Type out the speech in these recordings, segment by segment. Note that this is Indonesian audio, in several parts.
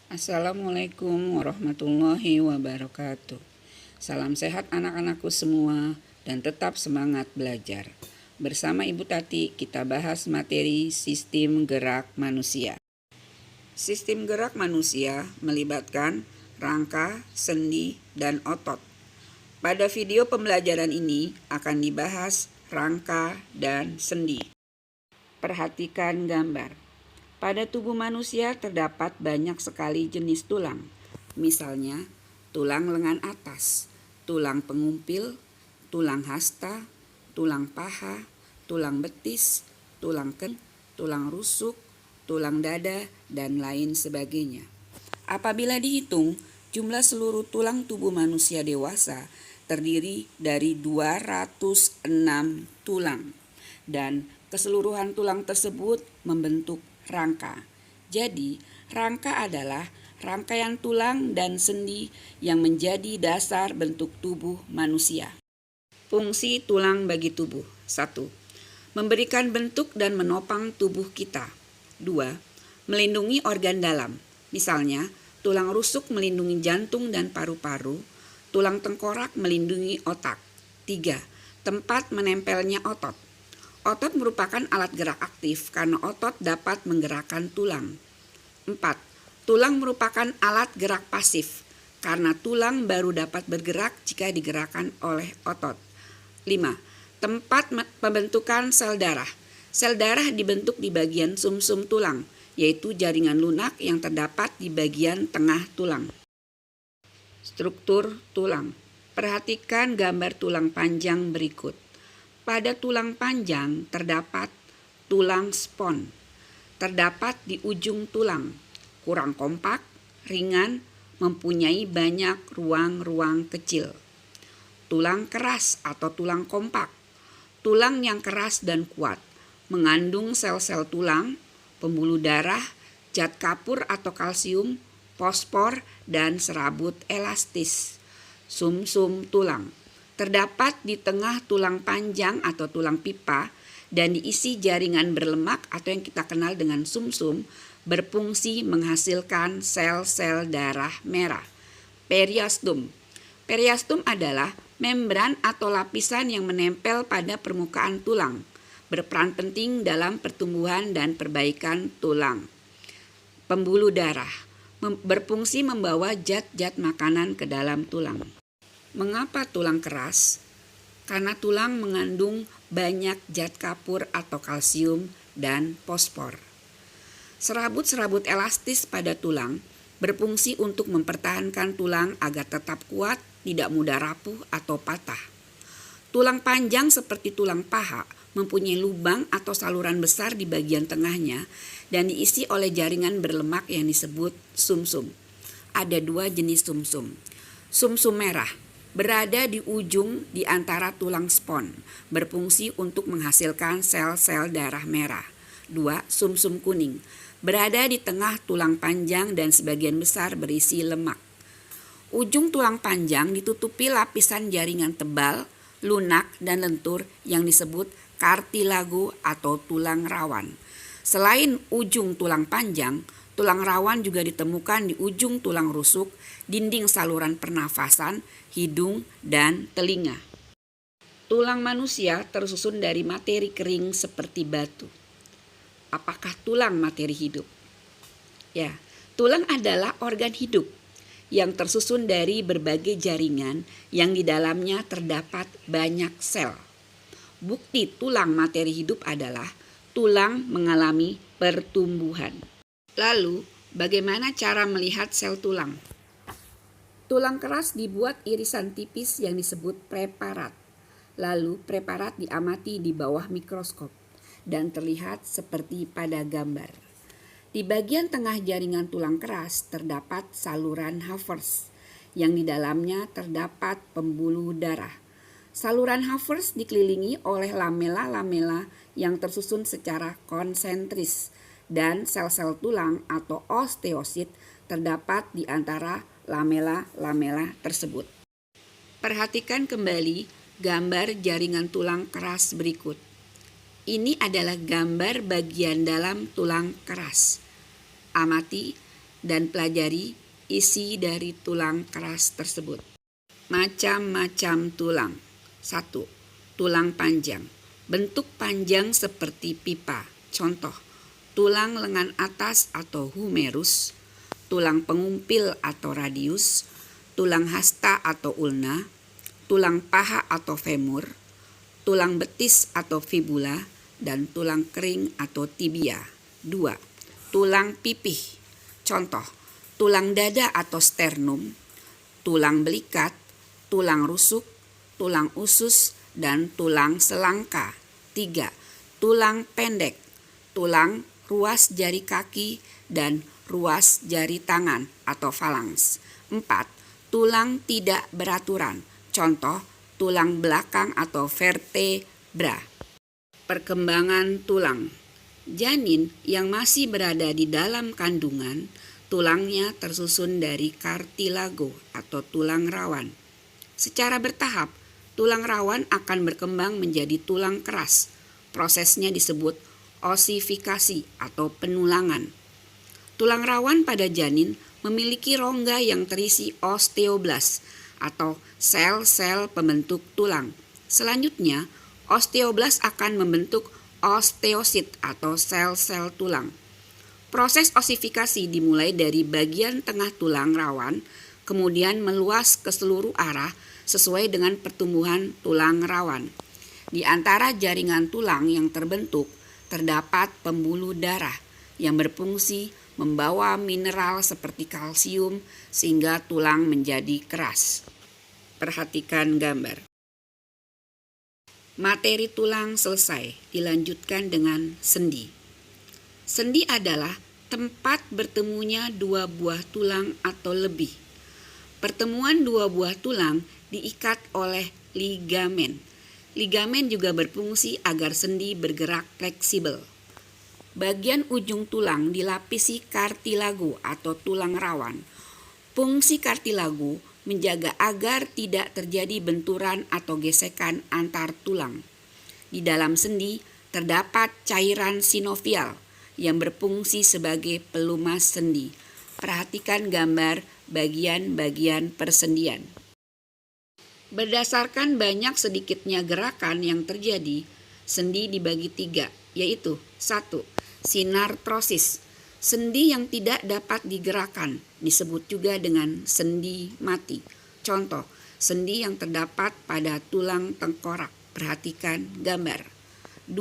Assalamualaikum warahmatullahi wabarakatuh. Salam sehat anak-anakku semua dan tetap semangat belajar. Bersama Ibu Tati kita bahas materi sistem gerak manusia. Sistem gerak manusia melibatkan rangka, sendi, dan otot. Pada video pembelajaran ini akan dibahas rangka dan sendi. Perhatikan gambar. Pada tubuh manusia terdapat banyak sekali jenis tulang. Misalnya, tulang lengan atas, tulang pengumpil, tulang hasta, tulang paha, tulang betis, tulang tulang rusuk, tulang dada, dan lain sebagainya. Apabila dihitung, jumlah seluruh tulang tubuh manusia dewasa terdiri dari 206 tulang. Dan keseluruhan tulang tersebut membentuk rangka. Jadi, rangka adalah rangkaian tulang dan sendi yang menjadi dasar bentuk tubuh manusia. Fungsi tulang bagi tubuh. 1. Memberikan bentuk dan menopang tubuh kita. 2. Melindungi organ dalam. Misalnya, tulang rusuk melindungi jantung dan paru-paru, tulang tengkorak melindungi otak. 3. Tempat menempelnya otot. Otot merupakan alat gerak aktif karena otot dapat menggerakkan tulang. 4. Tulang merupakan alat gerak pasif karena tulang baru dapat bergerak jika digerakkan oleh otot. 5. Tempat pembentukan sel darah. Sel darah dibentuk di bagian sumsum tulang, yaitu jaringan lunak yang terdapat di bagian tengah tulang. Struktur tulang. Perhatikan gambar tulang panjang berikut. Pada tulang panjang terdapat tulang spons, terdapat di ujung tulang, kurang kompak, ringan, mempunyai banyak ruang-ruang kecil. Tulang keras atau tulang kompak, tulang yang keras dan kuat, mengandung sel-sel tulang, pembuluh darah, zat kapur atau kalsium, fosfor, dan serabut elastis. Sumsum tulang. Terdapat di tengah tulang panjang atau tulang pipa dan diisi jaringan berlemak atau yang kita kenal dengan sumsum, berfungsi menghasilkan sel-sel darah merah. Periostum. Periostum adalah membran atau lapisan yang menempel pada permukaan tulang, berperan penting dalam pertumbuhan dan perbaikan tulang. Pembuluh darah. Berfungsi membawa zat-zat makanan ke dalam tulang. Mengapa tulang keras? Karena tulang mengandung banyak zat kapur atau kalsium dan fosfor. Serabut-serabut elastis pada tulang berfungsi untuk mempertahankan tulang agar tetap kuat, tidak mudah rapuh atau patah. Tulang panjang seperti tulang paha mempunyai lubang atau saluran besar di bagian tengahnya dan diisi oleh jaringan berlemak yang disebut sumsum. Ada 2 jenis sumsum. Sumsum merah berada di ujung di antara tulang spons, berfungsi untuk menghasilkan sel-sel darah merah. 2. Sumsum kuning berada di tengah tulang panjang dan sebagian besar berisi lemak. Ujung tulang panjang ditutupi lapisan jaringan tebal, lunak, dan lentur yang disebut kartilago atau tulang rawan. Selain ujung tulang panjang, tulang rawan juga ditemukan di ujung tulang rusuk, dinding saluran pernafasan, hidung, dan telinga. Tulang manusia tersusun dari materi kering seperti batu. Apakah tulang materi hidup? Ya, tulang adalah organ hidup yang tersusun dari berbagai jaringan yang di dalamnya terdapat banyak sel. Bukti tulang materi hidup adalah tulang mengalami pertumbuhan. Lalu, bagaimana cara melihat sel tulang? Tulang keras dibuat irisan tipis yang disebut preparat. Lalu, preparat diamati di bawah mikroskop dan terlihat seperti pada gambar. Di bagian tengah jaringan tulang keras terdapat saluran Havers yang di dalamnya terdapat pembuluh darah. Saluran Havers dikelilingi oleh lamela-lamela yang tersusun secara konsentris dan sel-sel tulang atau osteosit terdapat di antara lamela-lamela tersebut. Perhatikan kembali gambar jaringan tulang keras berikut. Ini adalah gambar bagian dalam tulang keras. Amati dan pelajari isi dari tulang keras tersebut. Macam-macam tulang. 1. Tulang panjang. Bentuk panjang seperti pipa. Contoh, tulang lengan atas atau humerus, tulang pengumpil atau radius, tulang hasta atau ulna, tulang paha atau femur, tulang betis atau fibula, dan tulang kering atau tibia. 2. Tulang pipih. Contoh, tulang dada atau sternum, tulang belikat, tulang rusuk, tulang usus, dan tulang selangka. 3. Tulang pendek, tulang ruas jari kaki dan ruas jari tangan atau falanks. 4. Tulang tidak beraturan. Contoh, tulang belakang atau vertebra. Perkembangan tulang. Janin yang masih berada di dalam kandungan, tulangnya tersusun dari kartilago atau tulang rawan. Secara bertahap, tulang rawan akan berkembang menjadi tulang keras. Prosesnya disebut osifikasi atau penulangan. Tulang rawan pada janin memiliki rongga yang terisi osteoblas atau sel-sel pembentuk tulang. Selanjutnya, osteoblas akan membentuk osteosit atau sel-sel tulang. Proses osifikasi dimulai dari bagian tengah tulang rawan, kemudian meluas ke seluruh arah sesuai dengan pertumbuhan tulang rawan. Di antara jaringan tulang yang terbentuk, terdapat pembuluh darah yang berfungsi membawa mineral seperti kalsium sehingga tulang menjadi keras. Perhatikan gambar. Materi tulang selesai, dilanjutkan dengan sendi. Sendi adalah tempat bertemunya dua buah tulang atau lebih. Pertemuan dua buah tulang diikat oleh ligamen. Ligamen juga berfungsi agar sendi bergerak fleksibel. Bagian ujung tulang dilapisi kartilago atau tulang rawan. Fungsi kartilago menjaga agar tidak terjadi benturan atau gesekan antar tulang. Di dalam sendi terdapat cairan sinovial yang berfungsi sebagai pelumas sendi. Perhatikan gambar bagian-bagian persendian. Berdasarkan banyak sedikitnya gerakan yang terjadi, sendi dibagi 3, yaitu 1. Sinartrosis. Sendi yang tidak dapat digerakkan disebut juga dengan sendi mati. Contoh, sendi yang terdapat pada tulang tengkorak. Perhatikan gambar. 2.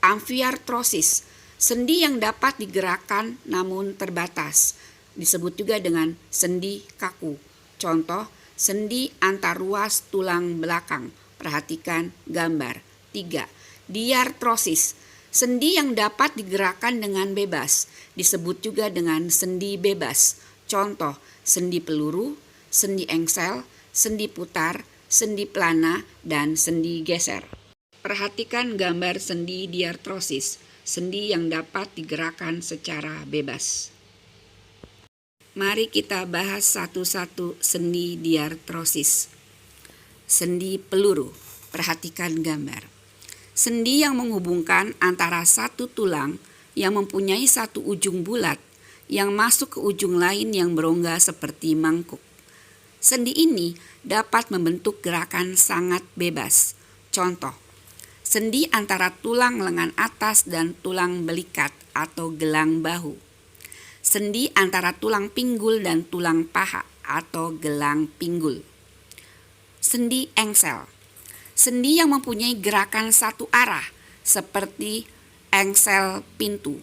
Amfiartrosis. Sendi yang dapat digerakkan namun terbatas disebut juga dengan sendi kaku. Contoh, sendi antar ruas tulang belakang. Perhatikan gambar. 3. Diartrosis. Sendi yang dapat digerakkan dengan bebas disebut juga dengan sendi bebas. Contoh, sendi peluru, sendi engsel, sendi putar, sendi pelana, dan sendi geser. Perhatikan gambar sendi diartrosis, sendi yang dapat digerakkan secara bebas. Mari kita bahas satu-satu sendi diartrosis. Sendi peluru, perhatikan gambar. Sendi yang menghubungkan antara satu tulang yang mempunyai satu ujung bulat yang masuk ke ujung lain yang berongga seperti mangkuk. Sendi ini dapat membentuk gerakan sangat bebas. Contoh, sendi antara tulang lengan atas dan tulang belikat atau gelang bahu. Sendi antara tulang pinggul dan tulang paha atau gelang pinggul. Sendi engsel. Sendi yang mempunyai gerakan satu arah seperti engsel pintu.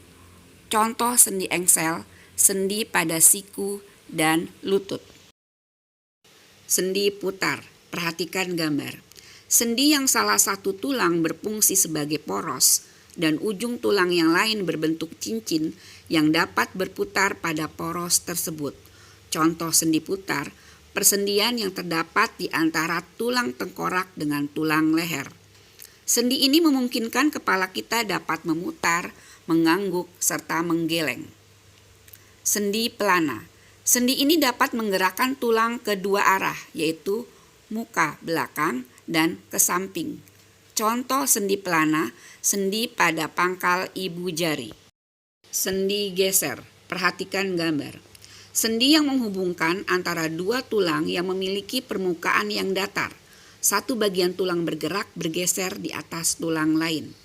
Contoh sendi engsel, sendi pada siku dan lutut. Sendi putar, perhatikan gambar. Sendi yang salah satu tulang berfungsi sebagai poros dan ujung tulang yang lain berbentuk cincin yang dapat berputar pada poros tersebut. Contoh sendi putar, persendian yang terdapat di antara tulang tengkorak dengan tulang leher. Sendi ini memungkinkan kepala kita dapat memutar, mengangguk, serta menggeleng. Sendi pelana. Sendi ini dapat menggerakkan tulang ke dua arah, yaitu muka belakang dan ke samping. Contoh sendi pelana, sendi pada pangkal ibu jari. Sendi geser. Perhatikan gambar. Sendi yang menghubungkan antara dua tulang yang memiliki permukaan yang datar. Satu bagian tulang bergerak bergeser di atas tulang lain.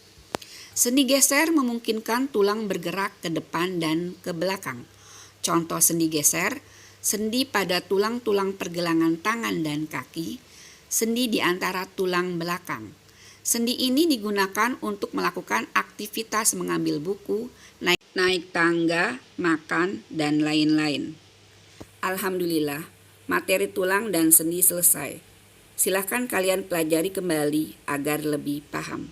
Sendi geser memungkinkan tulang bergerak ke depan dan ke belakang. Contoh sendi geser, sendi pada tulang-tulang pergelangan tangan dan kaki, sendi di antara tulang belakang. Sendi ini digunakan untuk melakukan aktivitas mengambil buku, naik tangga, makan, dan lain-lain. Alhamdulillah, materi tulang dan sendi selesai. Silakan kalian pelajari kembali agar lebih paham.